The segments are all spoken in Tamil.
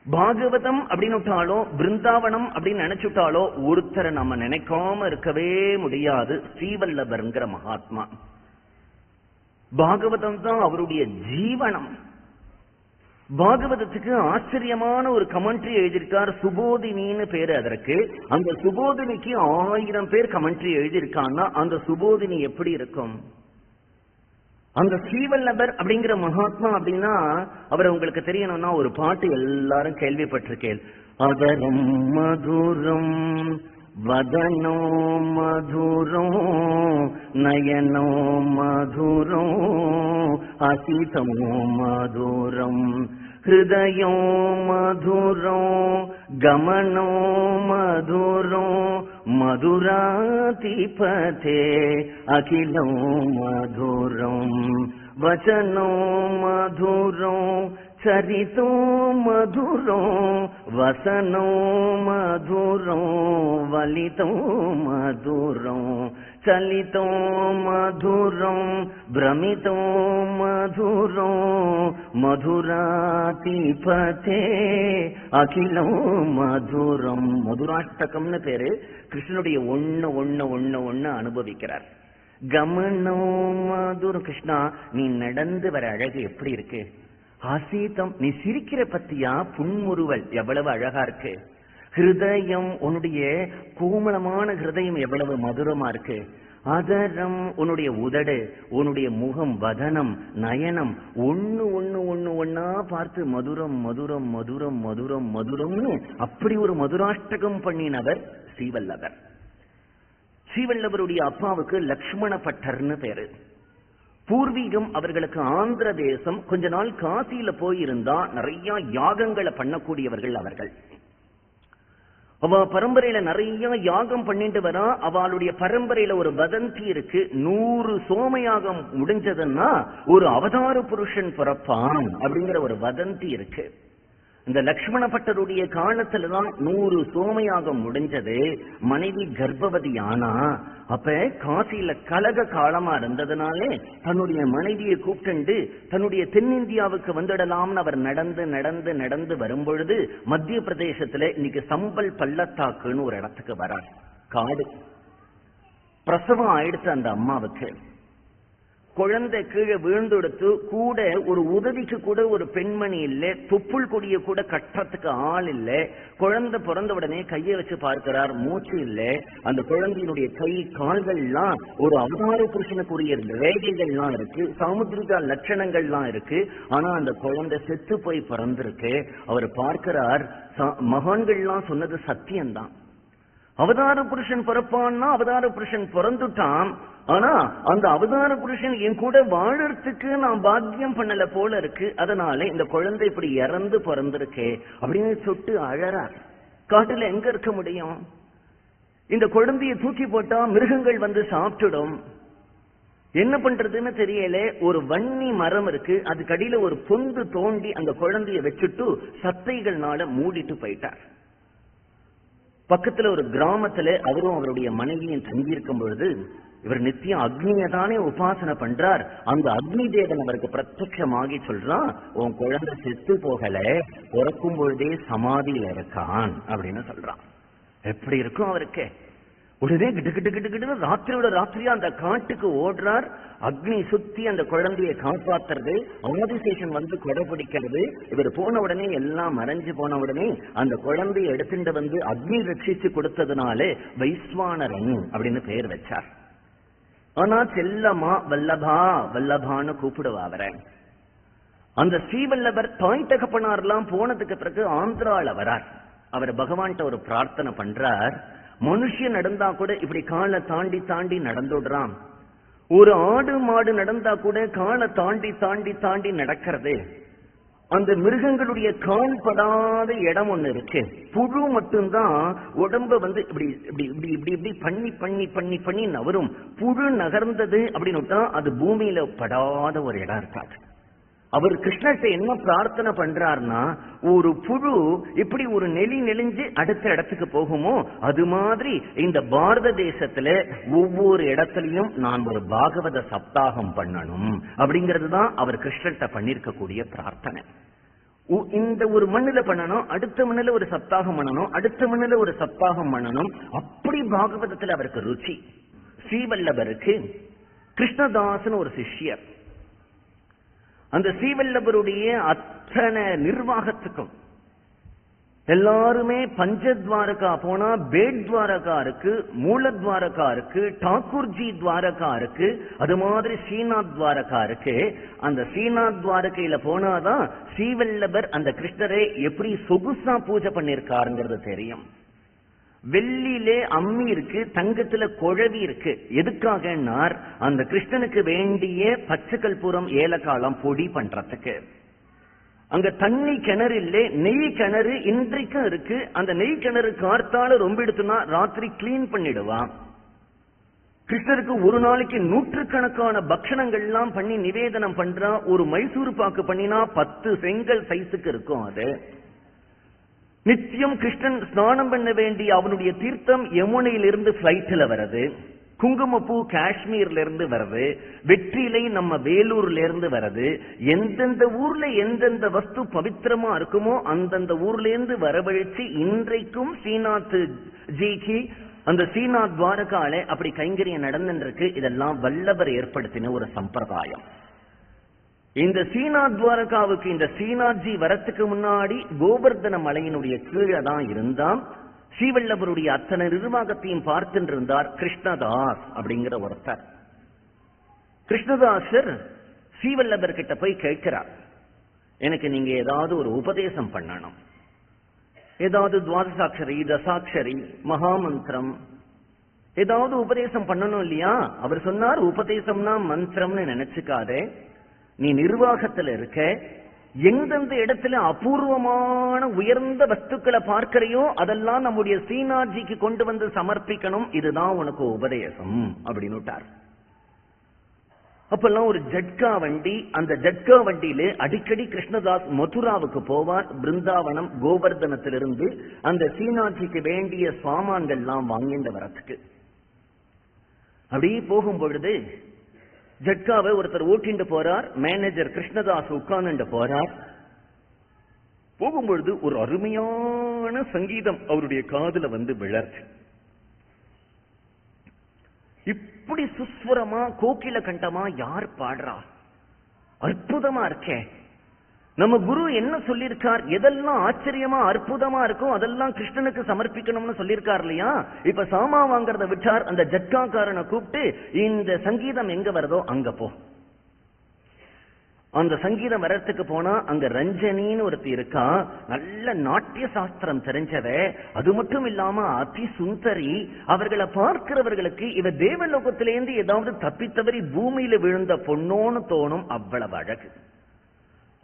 பாகவதம் அப்படின்னு விட்டாலோ பிருந்தாவனம் அப்படின்னு நினைச்சுட்டாலோ ஒருத்தரை நம்ம நினைக்காம இருக்கவே முடியாது. ஸ்ரீவல்லபர்ங்கிற மகாத்மா. பாகவதம் தான் அவருடைய ஜீவனம். பாகவதத்துக்கு ஆச்சரியமான ஒரு கமெண்ட்ரி எழுதியிருக்கார். சுபோதினின்னு பேரு அதற்கு. அந்த சுபோதினிக்கு 1000 பேர் கமெண்ட்ரி எழுதியிருக்காங்கன்னா அந்த சுபோதினி எப்படி இருக்கும்? அந்த ஸ்ரீவல்லபர் அப்படிங்கிற மகாத்மா அப்படின்னா அவர் உங்களுக்கு தெரியணும்னா ஒரு பாட்டு எல்லாரும் கேள்விப்பட்டிருக்கேன். அதரம் மதுரம் வதனோ மதுரம் நயனோ மதுரம் அசிதோ மதுரம் ஹிருதயோ மதுரம் கமனோ மதுரம் மதுராதிபதே அகிலோ மதுரம் வச்சனோ மதுரம் சரிதோ மதுரம் வசனோ மதுரம் வலிதோ மதுரம் చలితో మధురం భ్రమితో మధురం మధురాతిపతే అఖిలం மதுரம். மதுராஷ்டகம்னு பேரு. கிருஷ்ணனுடைய ஒண்ணு அனுபவிக்கிறார். கமனோ மதுரம். கிருஷ்ணா நீ நடந்து வர அழகு எப்படி இருக்கு? ஆசீதம் நீ சிரிக்கிற பத்தியா புன்முறுவல் எவ்வளவு அழகா இருக்கு. ஹிருதயம் உன்னுடைய கோமளமான ஹிருதயம் எவ்வளவு மதுரமா இருக்கு. அதரம் உன்னுடைய உதடு, உன்னுடைய முகம், வதனம், நயனம் ஒன்னா பார்த்து மதுரம் மதுரம் மதுரம் மதுரம் மதுரம்னு அப்படி ஒரு மதுராஷ்டகம் பண்ணினவர் ஸ்ரீவல்லபர். ஸ்ரீவல்லபருடைய அப்பாவுக்கு லக்ஷ்மண பட்டர்னு பேரு. பூர்வீகம் அவர்களுக்கு ஆந்திர தேசம். கொஞ்ச நாள் காசியில போயிருந்தா நிறைய யாகங்களை பண்ணக்கூடியவர்கள் அவர்கள். அவ பரம்பரையில நிறைய யாகம் பண்ணிட்டு வரா. அவளுடைய பரம்பரையில ஒரு வதந்தி இருக்கு. 100 சோமயாகம் முடிஞ்சதுன்னா ஒரு அவதார புருஷன் பிறப்பான் அப்படிங்கிற ஒரு வதந்தி இருக்கு. இந்த லக்ஷ்மண பட்டருடைய காலத்துலதான் 100 சோமயாகம் முடிஞ்சது. மனைவி கர்ப்பவதி ஆனா. அப்ப காசியில கலக காலமா இருந்ததுனாலே தன்னுடைய மனைவியை கூப்பிட்டு தன்னுடைய தென்னிந்தியாவுக்கு வந்துடலாம்னு அவர் நடந்து வரும்பொழுது மத்திய பிரதேசத்துல இன்னைக்கு சம்பல் பள்ளத்தாக்குன்னு ஒரு இடத்துக்கு வரார். காடு. பிரசவம் ஆயிடுச்சு அந்த அம்மாவுக்கு. குழந்தை கீழே விழுந்தெடுத்து கூட ஒரு உதவிக்கு கூட ஒரு பெண்மணி இல்லை. தொப்புள் கொடிய கூட கட்டுறதுக்கு ஆள் இல்லை. குழந்தை பிறந்த உடனே கையை வச்சு பார்க்கிறார், மூச்சு இல்லை. அந்த குழந்தையினுடைய கை கால்கள்லாம் ஒரு அவதார புருஷனுக்குரிய ரேகைகள்லாம் இருக்கு, சாமுத்திரிகா லட்சணங்கள்லாம் இருக்கு. ஆனா அந்த குழந்தை செத்து போய் பிறந்திருக்கு. அவர் பார்க்கிறார், மகான்கள்லாம் சொன்னது சத்தியம்தான். அவதார புருஷன் பிறப்பான்னா அவதார புருஷன் பிறந்துட்டான். ஆனா அந்த அவதார புருஷன் என் கூட வாழறதுக்கு நான் பாக்கியம் பண்ணல போல இருக்கு. அதனால இந்த குழந்தை இப்படி இறந்து பிறந்திருக்கே அப்படின்னு சொட்டு அழறார். காட்டுல எங்க இருக்க முடியும்? இந்த குழந்தையை தூக்கி போட்டா மிருகங்கள் வந்து சாப்பிட்டுடும். என்ன பண்றதுன்னு தெரியல. ஒரு வன்னி மரம் இருக்கு, அதுக்கு அடியில ஒரு பொந்து தோண்டி அந்த குழந்தைய வச்சுட்டு சத்தைகள்னால மூடிட்டு போயிட்டார். பக்கத்துல ஒரு கிராமத்துல அவரும் அவருடைய மனைவியும் தங்கியிருக்கும் பொழுது இவர் நித்தியம் அக்னியை தானே உபாசனை பண்றார். அந்த அக்னி தேவன் அவருக்கு பிரத்யட்சமாகி சொல்றான், உன் குழந்தை செத்து போகல, பிறக்கும் பொழுதே சமாதியில இருக்கான் அப்படின்னு சொல்றான். எப்படி இருக்கும் அவருக்கு? உடனே கிட்டு ராத்திரியோட ராத்திரியா அந்த காட்டுக்கு ஓடுறார். அக்னி சுத்தி அந்த குழந்தையை காப்பாத்துறது, ஆதிசேஷன் வந்து கொடை பிடிக்கிறது. இவர் போன உடனே எல்லாம் மறைஞ்சு போன உடனே அந்த குழந்தையை எடுத்துட்டு வந்து அக்னி ரட்சிச்சு கொடுத்ததுனாலே வைஸ்வானரன் அப்படின்னு பெயர் வச்சார். ஆனா செல்லமா வல்லபா வல்லபான்னு கூப்பிடுவா அவரை. அந்த ஸ்ரீவல்லபர் தாய் தகப்பனார்லாம் போனதுக்கு பிறகு ஆந்திரால வரார். அவர் பகவான்கிட்ட ஒரு பிரார்த்தனை பண்றார். மனுஷன் நடந்தா கூட இப்படி காலை தாண்டி தாண்டி நடந்துடுறான். ஒரு ஆடு மாடு நடந்தா கூட காலை தாண்டி தாண்டி தாண்டி நடக்கிறது. அந்த மிருகங்களுடைய கால் படாத இடம் ஒண்ணு இருக்கு. புழு மட்டும்தான் உடம்ப வந்து இப்படி இப்படி இப்படி இப்படி இப்படி பண்ணி பண்ணி பண்ணி பண்ணி நவரும். புழு நகர்ந்தது அப்படின்னு அது பூமியில படாத ஒரு இடம் இருக்காது. அவர் கிருஷ்ணர்கிட்ட என்ன பிரார்த்தனை பண்றார்னா, ஒரு புழு இப்படி ஒரு நெளிஞ்சு அடுத்த இடத்துக்கு போகுமோ அது மாதிரி இந்த பாரத தேசத்துல ஒவ்வொரு இடத்துலயும் நான் ஒரு பாகவத சப்தாகம் பண்ணணும் அப்படிங்கிறது தான் அவர் கிருஷ்ணர்கிட்ட பண்ணிருக்கக்கூடிய பிரார்த்தனை. இந்த ஒரு மண்ணுல பண்ணணும், அடுத்த மண்ணுல ஒரு சப்தாகம் பண்ணணும், அடுத்த மண்ணுல ஒரு சப்தாகம் பண்ணணும். அப்படி பாகவதத்துல அவருக்கு ருச்சி. ஸ்ரீவல்லபருக்கு கிருஷ்ணதாசன் ஒரு சிஷ்யர். அந்த ஸ்ரீவல்லபருடைய அத்தனை நிர்வாகத்துக்கும் எல்லாருமே பஞ்சத்வாரகா போனா பேட் துவாரகா இருக்கு, மூலத்வாரகா இருக்கு, டாக்கூர்ஜி துவாரகா இருக்கு, அது மாதிரி ஸ்ரீநாத் துவாரகா இருக்கு. அந்த ஸ்ரீநாத் துவாரகையில போனாதான் ஸ்ரீவல்லபர் அந்த கிருஷ்ணரை எப்படி சொகுசா பூஜை பண்ணிருக்காருங்கிறது தெரியும். வெள்ளியிலே அம்மி இருக்கு, தங்கத்துல குழவி இருக்கு. எதுக்காகன்னா அந்த கிருஷ்ணனுக்கு வேண்டிய பச்சை கற்பூரம் ஏலக்காலம் பொடி பண்றதுக்கு. அங்க தண்ணி கிணறு இல்ல, நெய் கிணறு இன்றைக்கும் இருக்கு. அந்த நெய் கிணறு கார்த்தால ரொம்ப எடுத்துனா ராத்திரி கிளீன் பண்ணிடுவான். கிருஷ்ணருக்கு ஒரு நாளைக்கு நூற்றுக்கணக்கான பக்ஷணங்கள் எல்லாம் பண்ணி நிவேதனம் பண்றா. ஒரு மைசூர் பாக்கு பண்ணினா 10 செங்கல் சைஸுக்கு இருக்கும். அது நித்தியம் கிருஷ்ணன் ஸ்நானம் பண்ண வேண்டிய அவனுடைய தீர்த்தம் யமுனையிலிருந்து பிளைட்ல வருது, குங்குமப்பூ காஷ்மீர்ல இருந்து வருது, வெற்றிலை நம்ம வேலூர்ல இருந்து வருது. எந்தெந்த ஊர்ல எந்தெந்த வஸ்து பவித்திரமா இருக்குமோ அந்தந்த ஊர்ல இருந்து வரவழைச்சு இன்றைக்கும் ஸ்ரீநாத் ஜிக்கு அந்த ஸ்ரீநாத் துவாரகால அப்படி கைங்கரியம் நடந்துருக்கு. இதெல்லாம் வல்லவர் ஏற்படுத்தின ஒரு சம்பிரதாயம். இந்த ஸ்ரீநாத் துவாரகாவுக்கு இந்த ஸ்ரீநாத்ஜி வரத்துக்கு முன்னாடி கோவர்தன மலையினுடைய கீழே தான் இருந்தான். ஸ்ரீவல்லபருடைய அத்தனை நிர்வாகத்தையும் பார்த்துட்டு இருந்தார் கிருஷ்ணதாஸ் அப்படிங்கிற ஒருத்தர். கிருஷ்ணதாசர் ஸ்ரீவல்லபர் கிட்ட போய் கேட்கிறார், எனக்கு நீங்க ஏதாவது ஒரு உபதேசம் பண்ணணும், ஏதாவது துவாதசாட்சரி, தசாட்சரி, மகாமந்திரம் ஏதாவது உபதேசம் பண்ணணும் இல்லையா? அவர் சொன்னார், உபதேசம்னா மந்திரம்னு நினைச்சுக்காதே, நீ நிர்வாகத்துல இருக்க, எந்தெந்த இடத்துல அபூர்வமான உயர்ந்த வஸ்துக்களை பார்க்கிறையோ அதெல்லாம் நம்முடைய ஸ்ரீநாத்ஜிக்கு கொண்டு வந்து சமர்ப்பிக்கணும், இதுதான் உனக்கு உபதேசம் அப்படின்னுட்டார். அப்பெல்லாம் ஒரு ஜட்கா வண்டி, அந்த ஜட்கா வண்டியில அடிக்கடி கிருஷ்ணதாஸ் மதுராவுக்கு போவார். பிருந்தாவனம் கோவர்தனத்திலிருந்து அந்த ஸ்ரீநாத்ஜிக்கு வேண்டிய சாமான்கள்லாம் வாங்கிட்டு வரத்துக்கு. அப்படியே போகும் பொழுது ஜட்காவை ஒருத்தர் ஓட்டிட்டு போறார். மேனேஜர் கிருஷ்ணதாஸ் உட்கார்ந்து போறார். போகும்பொழுது ஒரு அருமையான சங்கீதம் அவருடைய காதுல வந்து விழர்ச்சு. இப்படி சுஸ்வரமா கோகில கண்டமா யார் பாடுறா? அற்புதமா இருக்கே. நம்ம குரு என்ன சொல்லியிருக்கார்? எதெல்லாம் ஆச்சரியமா அற்புதமா இருக்கும் அதெல்லாம் கிருஷ்ணனுக்கு சமர்ப்பிக்கணும்னு சொல்லியிருக்கார் இல்லையா? இப்ப சாமா வாங்கறத விட்டார். அந்த ஜட்காக்காரனை கூப்பிட்டு, இந்த சங்கீதம் எங்க வருதோ அங்க போ. அந்த சங்கீதம் வர்றதுக்கு போனா அங்க ரஞ்சனின்னு ஒருத்தி இருக்கா, நல்ல நாட்டிய சாஸ்திரம் தெரிஞ்சவ. அது மட்டும் இல்லாம அதி சுந்தரி. அவர்களை பார்க்கிறவர்களுக்கு இவ தேவலோகத்திலேருந்து ஏதாவது தப்பித்தவரி பூமியில விழுந்த பொண்ணோன்னு தோணும், அவ்வளவு அழகு.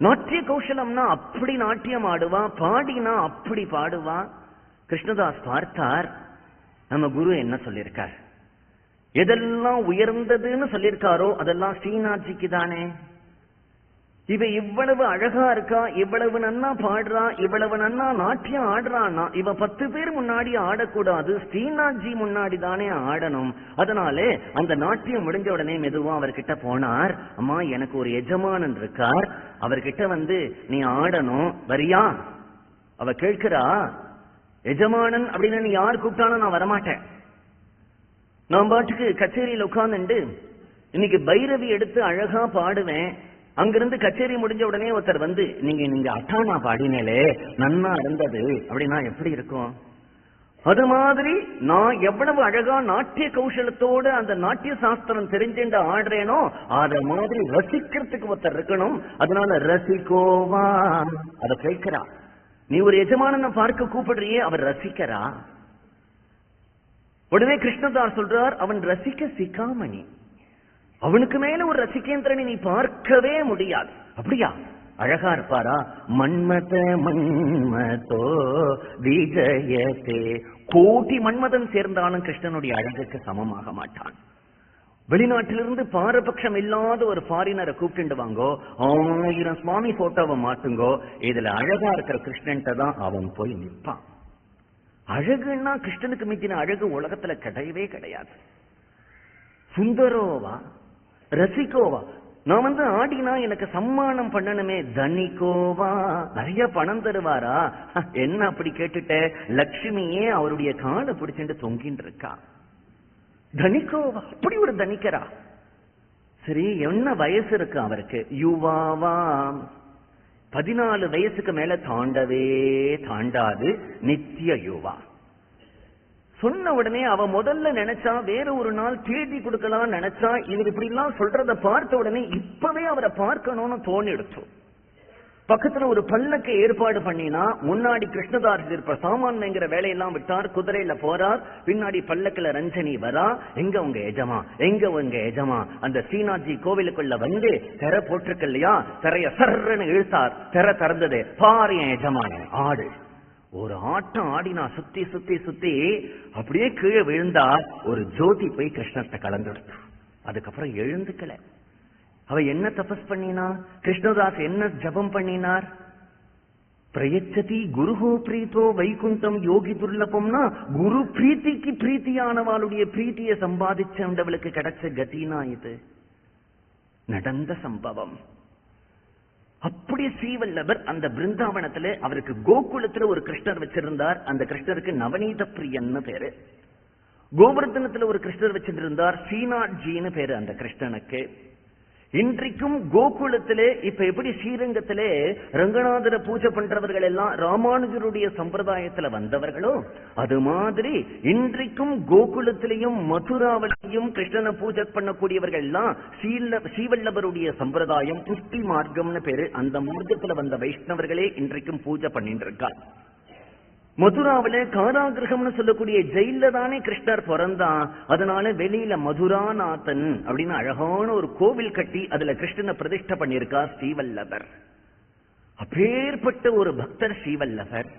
நாட்டிய கௌசலம்னா அப்படி நாட்டியம் ஆடுவா, பாடினா அப்படி பாடுவா. கிருஷ்ணதாஸ் பார்த்தார், நம்ம குரு என்ன சொல்லியிருக்கார்? எதெல்லாம் உயர்ந்ததுன்னு சொல்லியிருக்காரோ அதெல்லாம் ஸ்ரீநாத்ஜிக்கு தானே. இவ இவ்வளவு அழகா இருக்கா, இவ்வளவு நன்னா பாடுறா, இவ்வளவு நன்னா நாட்டியம் ஆடுறான்னா இவ 10 பேர் முன்னாடி ஆடக்கூடாது, ஸ்ரீநாத்ஜி முன்னாடி தானே ஆடணும். அதனால அந்த நாட்டியம் முடிஞ்ச உடனே மெதுவா அவர்கிட்ட போனார். அம்மா, எனக்கு ஒரு எஜமானன் இருக்கார், அவர்கிட்ட வந்து நீ ஆடணும், வரியா? அவ கேட்கிறா, எஜமானன் அப்படின்னு நீ யார் கூப்பிட்டாலும் நான் வரமாட்டேன். நான் பாட்டுக்கு கச்சேரியில் உட்கார்ந்துட்டு இன்னைக்கு பைரவி எடுத்து அழகா பாடுவேன். அங்கிருந்து கச்சேரி முடிஞ்ச உடனே ஒருத்தர் வந்து, நீங்க அட்டானா பாடினேலே நன்னா இருந்தது அப்படின்னா எப்படி இருக்கும்? அது மாதிரி நான் எவ்வளவு அழகா நாட்டிய கௌசலத்தோட அந்த நாட்டிய சாஸ்திரம் தெரிஞ்சுட்டு ஆடுறேனோ அத மாதிரி ரசிக்கிறதுக்கு ஒருத்தர் இருக்கணும். அதனால ரசிக்கோவா அத கேட்கிறா. நீ ஒரு எஜமானனை பார்க்க கூப்பிடுறியே, அவர் ரசிக்கிறா. உடனே கிருஷ்ணதாஸ் சொல்றார், அவன் ரசிக்க சிக்காமணி, அவனுக்கு மேல ஒரு ரசிகேந்திரனை நீ பார்க்கவே முடியாது. அப்படியா? அழகா இருப்பாரா? மன்மத மன்மதோ விஜயத்தே. கோட்டி மன்மதன் சேர்ந்தாலும் கிருஷ்ணனுடைய அழகுக்கு சமமாக மாட்டான். வெளிநாட்டிலிருந்து பாரபட்சம் இல்லாத ஒரு ஃபாரினரை கூப்பிட்டு வாங்கோ, 1000 சுவாமி போட்டோவை மாட்டுங்கோ, இதுல அழகா இருக்கிற கிருஷ்ணன்ட்ட தான் அவன் போய் நிற்பான். அழகுன்னா கிருஷ்ணனுக்கு மிஞ்சின அழகு உலகத்துல கிடையவே கிடையாது. சுந்தரோவா ரசிகோவா, நான் ஆடினா எனக்கு சம்மானம் பண்ணணுமே, தனிகோவா நிறைய பணம் தருவாரா? என்ன அப்படி கேட்டுட்ட? லட்சுமியே அவருடைய காலை பிடிச்சிட்டு தொங்கின்னு இருக்கா. தனிகோவா, அப்படி ஒரு தனிக்கரா? சரி, என்ன வயசு இருக்கு அவருக்கு? யுவாவா, 14 வயசுக்கு மேல தாண்டவே தாண்டாது, நித்திய யுவா. சொன்ன உடனே அவ முதல்ல நினைச்சா வேற ஒரு நாள் தேதி கொடுக்கலாம் நினைச்சா, இவர் இப்படி எல்லாம் சொல்றத பார்த்த உடனே இப்பவே அவரை பார்க்கணும்னு தோணி எடுத்தோம். பக்கத்துல ஒரு பல்லக்கு ஏற்பாடு பண்ணினா, முன்னாடி கிருஷ்ணதாஸ் இருப்ப சாமான்ங்கிற வேலையெல்லாம் விட்டார், குதிரையில போறார், பின்னாடி பல்லக்குல ரஞ்சனி வரா. எங்க உங்க எஜமா, எங்க உங்க எஜமா? அந்த ஸ்ரீநாத்ஜி கோவிலுக்குள்ள வந்து திரை போட்டிருக்கு இல்லையா, திரைய சர்ன்னு இழுத்தார், திரை திறந்தது, பாரு என் எஜமான ஆடு. ஒரு ஆட்டம் ஆடினா, சுத்தி சுத்தி சுத்தி அப்படியே கீழே விழுந்தா, ஒரு ஜோதி போய் கிருஷ்ணத்தை கலந்துடுத்து. அதுக்கப்புறம் எழுந்துக்கல. அவ என்ன தபஸ் பண்ணினா? கிருஷ்ணதாஸ் என்ன ஜபம் பண்ணினார்? பிரயச்சதி குருஹோ பிரீத்தோ வைகுண்டம் யோகி துர்லபம்னா, குரு பிரீத்திக்கு பிரீத்தியானவாளுடைய பிரீத்தியை சம்பாதிச்சவளுக்கு கிடைச்ச கதினா இது நடந்த சம்பவம். அப்படி ஸ்ரீவல்லவர் அந்த பிருந்தாவனத்துல, அவருக்கு கோகுலத்துல ஒரு கிருஷ்ணர் வச்சிருந்தார். அந்த கிருஷ்ணருக்கு நவநீத பிரியன்னு பேரு. கோவர்தனத்துல ஒரு கிருஷ்ணர் வச்சிருந்தார், ஸ்ரீநாத்ஜின்னு பேரு அந்த கிருஷ்ணனுக்கு. இன்றைக்கும் கோகுலத்திலே, இப்ப எப்படி ஸ்ரீரங்கத்திலே ரங்கநாதரை பூஜை பண்றவர்கள் எல்லாம் ராமானுஜருடைய சம்பிரதாயத்துல வந்தவர்களோ, அது மாதிரி இன்றைக்கும் கோகுலத்திலையும் மதுராவிலையும் கிருஷ்ணனை பூஜை பண்ணக்கூடியவர்கள் எல்லாம் ஸ்ரீவல்லவருடைய சம்பிரதாயம், புஷ்டி மார்க்கம்னு பேரு. அந்த மார்க்கத்துல வந்த வைஷ்ணவர்களே இன்றைக்கும் பூஜை பண்ணிட்டு இருக்கார். மதுராவில காராகிரகம்னு சொல்லக்கூடிய ஜெயில தானே கிருஷ்ணர் பிறந்தான். அதனால வெளியில மதுராநாதன் அப்படின்னு அழகான ஒரு கோவில் கட்டி அதுல கிருஷ்ணனை பிரதிஷ்டை பண்ணியிருக்கா ஸ்ரீவல்லவர். அப்பேற்பட்ட ஒரு பக்தர் ஸ்ரீவல்லவர்.